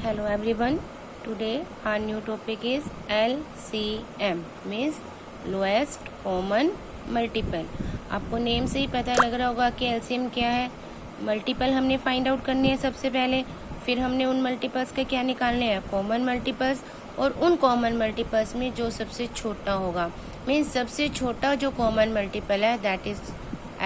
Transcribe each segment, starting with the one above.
Hello everyone. Today our new topic is LCM means lowest common multiple. आपको name से ही पता लग रहा होगा कि LCM क्या है. मल्टीपल हमने फाइंड आउट करनी है सबसे पहले, फिर हमने उन मल्टीपल्स का क्या निकालने हैं, कॉमन मल्टीपल्स, और उन कॉमन मल्टीपल्स में जो सबसे छोटा होगा मीन्स सबसे छोटा जो कॉमन मल्टीपल है दैट इज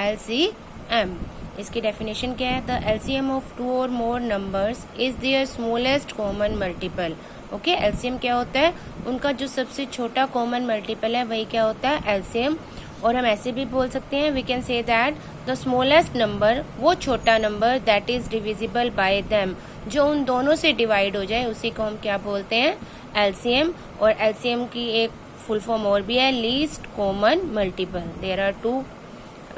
LCM. इसकी डेफिनेशन क्या है, द LCM ऑफ टू और more numbers is their smallest common multiple. Okay, LCM क्या होता है, उनका जो सबसे छोटा कॉमन मल्टीपल है वही क्या होता है LCM. और हम ऐसे भी बोल सकते हैं, we can say that the smallest number, वो छोटा number that is divisible by them, जो उन दोनों से डिवाइड हो जाए उसी को हम क्या बोलते हैं LCM. और LCM की एक फुल फॉर्म और भी है, least common multiple. There are two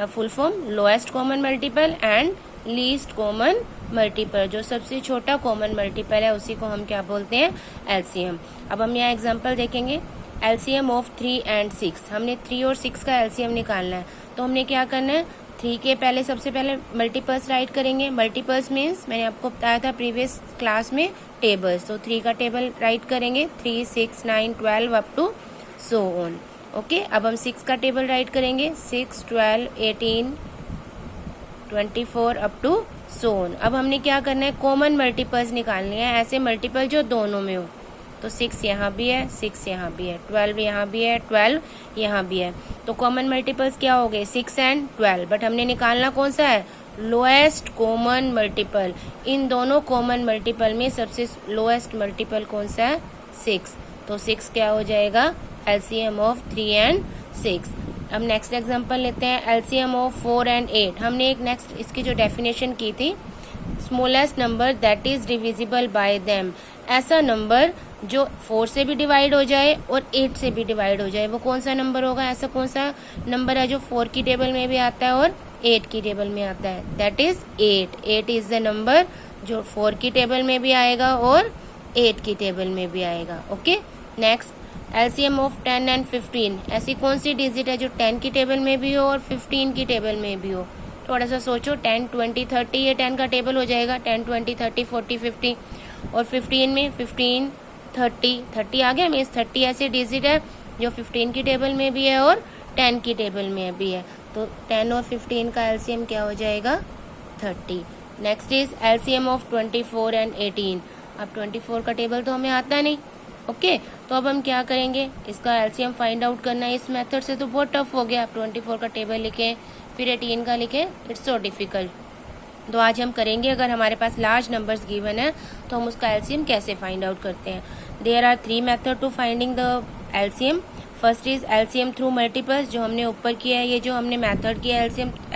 full form, lowest common multiple and least common multiple. जो सबसे छोटा कॉमन मल्टीपल है उसी को हम क्या बोलते हैं LCM. अब हम यहाँ एग्जांपल देखेंगे. LCM ऑफ 3 and 6, हमने 3 और 6 का LCM निकालना है. तो हमने क्या करना है, 3 के पहले सबसे पहले मल्टीपल्स राइट करेंगे. मल्टीपल्स मीन्स मैंने आपको बताया था प्रीवियस क्लास में टेबल्स. तो 3 का टेबल राइट करेंगे, 3, 6, 9, 12 up to so on. Okay, अब हम 6 का टेबल राइट करेंगे, 6, 12, 18, 24 अप टू सो ऑन. अब हमने क्या करना है, कॉमन मल्टीपल्स निकालनी है, ऐसे मल्टीपल जो दोनों में हो. तो 6 यहाँ भी है, 6 यहाँ भी है, 12 यहाँ भी है, 12 यहाँ भी है. तो कॉमन मल्टीपल्स क्या हो गए 6 and 12. बट हमने निकालना कौन सा है, लोएस्ट कॉमन मल्टीपल. इन दोनों कॉमन मल्टीपल में सबसे लोएस्ट मल्टीपल कौन सा है 6. तो 6 क्या हो जाएगा LCM ऑफ 3 and 6. अब नेक्स्ट एग्जांपल लेते हैं, LCM ऑफ 4 and 8. हमने एक नेक्स्ट इसकी जो डेफिनेशन की थी, smallest number that is divisible by them. ऐसा नंबर जो 4 से भी डिवाइड हो जाए और 8 से भी डिवाइड हो जाए, वो कौन सा नंबर होगा, ऐसा कौन सा नंबर है जो 4 की टेबल में भी आता है और 8 की टेबल में आता है, that is 8. 8 is the number जो 4 की टेबल में भी आएगा और 8 की टेबल में भी आएगा. Okay, next LCM of 10 and 15. ऐसी कौन सी डिजिट है जो 10 की टेबल में भी हो और 15 की टेबल में भी हो. थोड़ा सा सोचो, 10, 20, 30 ये 10 का टेबल हो जाएगा, 10, 20, 30, 40, 50. और 15 में 15, 30 आ गया. मीन्स 30 ऐसी डिजिट है जो 15 की टेबल में भी है और 10 की टेबल में भी है. तो 10 और 15 का LCM क्या हो जाएगा 30. Next is LCM of 24 and 18. अब 24 का टेबल तो हमें आता नहीं. ओके, तो अब हम क्या करेंगे, इसका LCM फाइंड आउट करना है. इस मेथड से तो बहुत टफ हो गया. आप 24 का टेबल लिखें फिर 18 का लिखें, इट्स सो डिफिकल्ट. तो आज हम करेंगे, अगर हमारे पास लार्ज नंबर्स गिवन है तो हम उसका LCM कैसे फाइंड आउट करते हैं. There are 3 method to finding the LCM. First is LCM through multiples, जो हमने ऊपर किया है. ये जो हमने मेथड किया है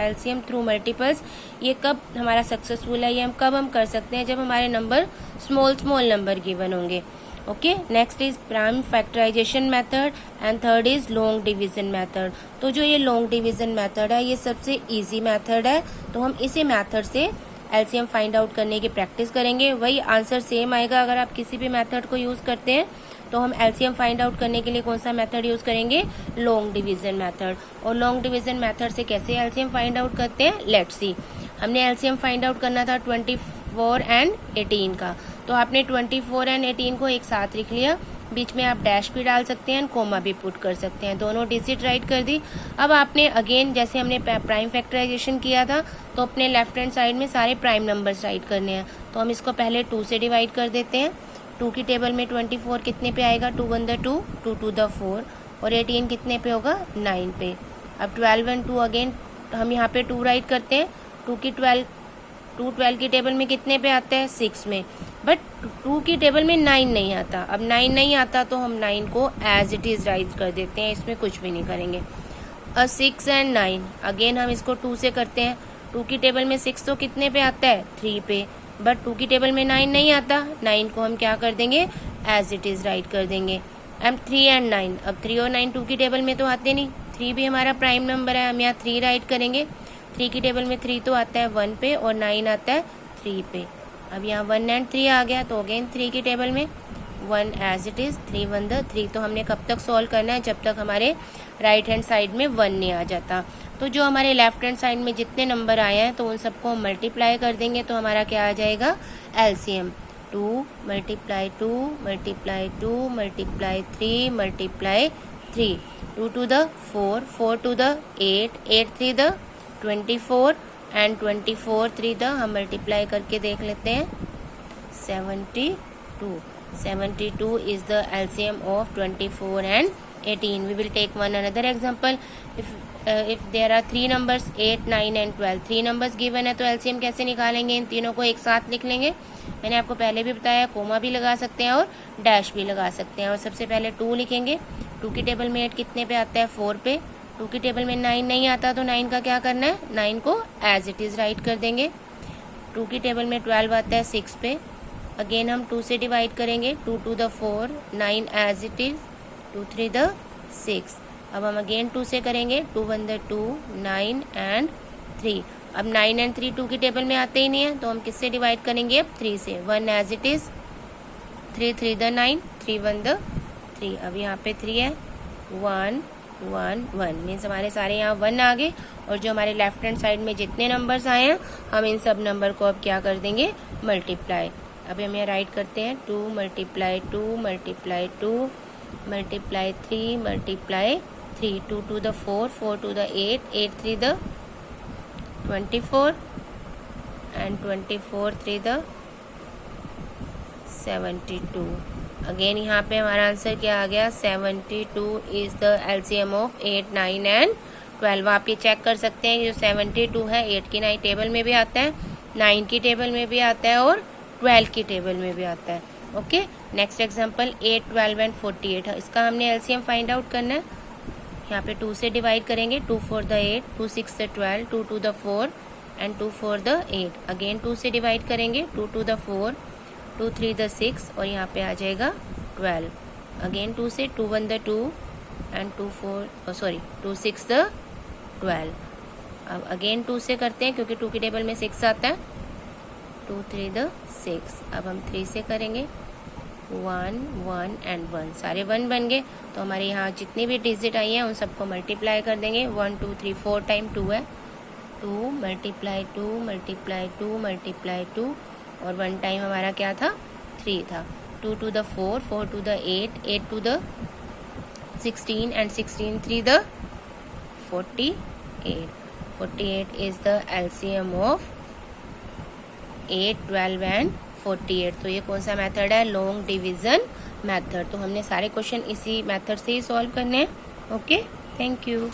LCM थ्रू मल्टीपल्स, ये कब हमारा सक्सेसफुल है, ये हम कब कर सकते हैं, जब हमारे नंबर स्मॉल नंबर गिवन होंगे. Okay, next is prime factorization method and third is long division method. तो जो ये लॉन्ग डिवीजन मेथड है ये सबसे इजी मेथड है. तो हम इसी मेथड से LCM फाइंड आउट करने की प्रैक्टिस करेंगे. वही आंसर सेम आएगा अगर आप किसी भी मेथड को यूज करते हैं. तो हम LCM फाइंड आउट करने के लिए कौन सा मेथड यूज करेंगे, लॉन्ग डिवीजन मेथड. और लॉन्ग डिवीजन मेथड से कैसे LCM फाइंड आउट करते हैं, लेट्स सी. हमने LCM फाइंड आउट करना था 24 and 18 का. तो आपने 24 and 18 को एक साथ लिख लिया, बीच में आप डैश भी डाल सकते हैं, कोमा भी पुट कर सकते हैं. दोनों डिजिट राइट कर दी. अब आपने अगेन जैसे हमने प्राइम फैक्टराइजेशन किया था तो अपने लेफ्ट हैंड साइड में सारे प्राइम नंबर्स राइट करने हैं. तो हम इसको पहले 2 से डिवाइड कर देते हैं. 2 की टेबल में 24 कितने पे आएगा, 2 1 the 2, 2 2 the 4, और 18 कितने पे होगा 9 पे. अब 12 and 2 अगेन हम यहाँ पे 2 राइट करते हैं. 2 12 की टेबल में कितने पे आता है 6 में. बट 2 की टेबल में 9 नहीं आता. अब 9 नहीं आता तो हम 9 को एज इट इज राइट कर देते हैं, इसमें कुछ भी नहीं करेंगे. 6 and 9 अगेन हम इसको 2 से करते हैं. 2 की टेबल में 6 तो कितने पे आता है 3 पे. बट 2 की टेबल में 9 नहीं आता. 9 को हम क्या कर देंगे, एज इट इज राइट कर देंगे. अब 3 and 9, अब 3 और 9 2 की टेबल में तो आते नहीं. 3 भी हमारा प्राइम नंबर है, हम यहाँ 3 राइट करेंगे. 3 की टेबल में 3 तो आता है 1 पे और 9 आता है 3 पे. अब यहाँ 1 and 3 आ गया तो अगेन 3 की टेबल में 1 एज इट इज, 3 1 the 3. तो हमने कब तक सॉल्व करना है, जब तक हमारे राइट हैंड साइड में 1 नहीं आ जाता. तो जो हमारे लेफ्ट हैंड साइड में जितने नंबर आए हैं तो उन सबको हम मल्टीप्लाई कर देंगे तो हमारा क्या आ जाएगा LCM. 2 multiply 2 multiply 2 multiply 3 multiply 3, 2 to the 4, 4 to the 8, 8 3 the 24 and 24 3 the हम मल्टीप्लाई करके देख लेते हैं 72. 72 is the LCM of 24 and 18. We will take one another example. If there are three numbers 8, 9 and 12, three numbers given है तो LCM कैसे निकालेंगे? इन तीनों को एक साथ लिख लेंगे. मैंने आपको पहले भी बताया कोमा भी लगा सकते हैं और डैश भी लगा सकते हैं. और सबसे पहले 2 लिखेंगे. 2 की टेबल में 8 कितने पे आता है? 4 पे. 2 की टेबल में 9 नहीं आता तो 9 का क्या करना है? 9 को एज इट इज़ राइट कर देंगे. 2 की टेबल में 12 आता है 6 पे. अगेन हम 2 से डिवाइड करेंगे. 2 to the 4, 9 as it is, 2 3 the 6. अब हम अगेन 2 से करेंगे. 2 1 the 2, 9 एंड 3. अब 9 एंड 3 2 की टेबल में आते ही नहीं है तो हम किससे डिवाइड करेंगे? अब 3 से. 1 as it is, 3 3 the 9, 3 1 the 3. अब यहाँ पे 3 है. 1 1 1 मीन्स हमारे सारे यहाँ 1 आ गए. और जो हमारे लेफ्ट हैंड साइड में जितने नंबर्स आए हैं हम इन सब नंबर को अब क्या कर देंगे? मल्टीप्लाई. अब हम यहाँ राइट करते हैं 2 multiply 2 multiply 2 multiply 3 multiply 3, 2 to the 4, 4 to the 8, 8 3 the 24 and 24 3 the 72. Again यहाँ पे हमारा आंसर क्या आ गया? 72 is the LCM of 8, 9 and 12. आप ये चेक कर सकते हैं कि जो 72 है 8 की 9 टेबल में भी आता है, 9 की टेबल में भी आता है और 12 की टेबल में भी आता है. ओके. Next example 8, 12 and 48. इसका हमने LCM फाइंड आउट करना है. यहाँ पे 2 से डिवाइड करेंगे. 2 4 the 8, 2 6 the 12, 2 2 the 4 and 2 4 the 8. Again 2 से डिवाइड करेंगे. 2 2 the 4, 2 3 the 6 और यहाँ पे आ जाएगा 12. अगेन 2 से 2 1 the 2 एंड 2 6 the 12. अब अगेन 2 से करते हैं क्योंकि 2 की टेबल में 6 आता है. 2 3 the 6. अब हम 3 से करेंगे. 1 1 एंड 1 सारे 1 बन गए. तो हमारे यहाँ जितनी भी डिजिट आई हैं उन सबको मल्टीप्लाई कर देंगे. 1 2 3 4 टाइम 2 है. 2 multiply 2 multiply 2 multiply 2 और 1 टाइम हमारा क्या था? 3 था. 2 to the 4, 4 to the 8, 8 to the 16 and 16 3 the 48. 48 is the LCM of 8, 12 and 48. तो ये कौन सा मेथड है? Long division method. तो हमने सारे क्वेश्चन इसी मेथड से ही सॉल्व करने हैं. Okay, thank you.